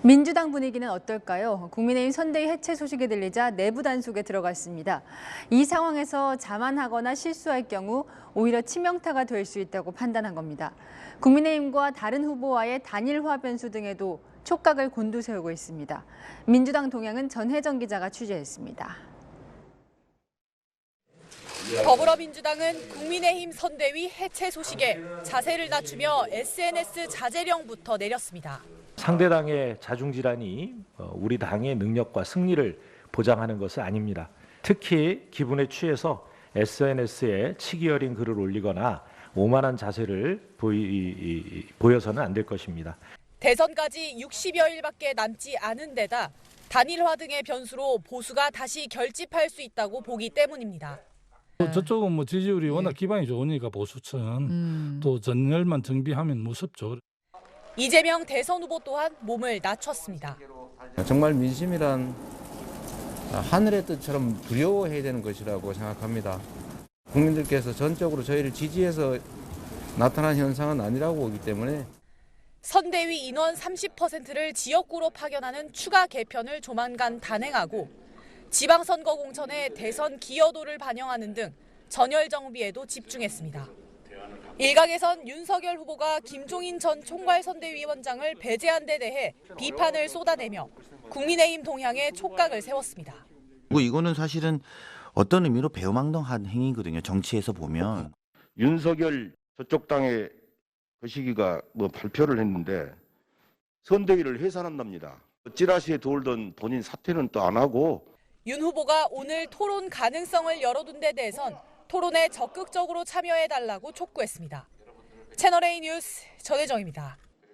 민주당 분위기는 어떨까요? 국민의힘 선대위 해체 소식이 들리자 내부 단속에 들어갔습니다. 이 상황에서 자만하거나 실수할 경우 오히려 치명타가 될 수 있다고 판단한 겁니다. 국민의힘과 다른 후보와의 단일화 변수 등에도 촉각을 곤두세우고 있습니다. 민주당 동향은 전혜정 기자가 취재했습니다. 더불어민주당은 국민의힘 선대위 해체 소식에 자세를 낮추며 SNS 자제령부터 내렸습니다. 상대당의 자중질환이 우리 당의 능력과 승리를 보장하는 것은 아닙니다. 특히 기분에 취해서 SNS에 치기 어린 글을 올리거나 오만한 자세를 보여서는 안 될 것입니다. 대선까지 60여일밖에 남지 않은 데다 단일화 등의 변수로 보수가 다시 결집할 수 있다고 보기 때문입니다. 저쪽은 지지율이 워낙 기반이 좋으니까 보수층 또 전열만 정비하면 무섭죠. 이재명 대선 후보 또한 몸을 낮췄습니다. 정말 민심이란 하늘의 뜻처럼 두려워해야 되는 것이라고 생각합니다. 국민들께서 전적으로 저희를 지지해서 나타난 현상은 아니라고 보기 때문에 선대위 인원 30%를 지역구로 파견하는 추가 개편을 조만간 단행하고 지방선거 공천의 대선 기여도를 반영하는 등 전열 정비에도 집중했습니다. 일각에선 윤석열 후보가 김종인 전 총괄선대위원장을 배제한 데 대해 비판을 쏟아내며 국민의힘 동향에 촉각을 세웠습니다. 이거는 사실은 어떤 의미로 배우망덕한 행위거든요. 정치에서 보면. 윤석열 저쪽 당의 그 시기가 발표를 했는데 선대위를 해산한답니다. 찌라시에 돌던 본인 사퇴는 또 안 하고. 윤 후보가 오늘 토론 가능성을 열어둔 데 대해선 토론에 적극적으로 참여해달라고 촉구했습니다. 채널A 뉴스 전혜정입니다.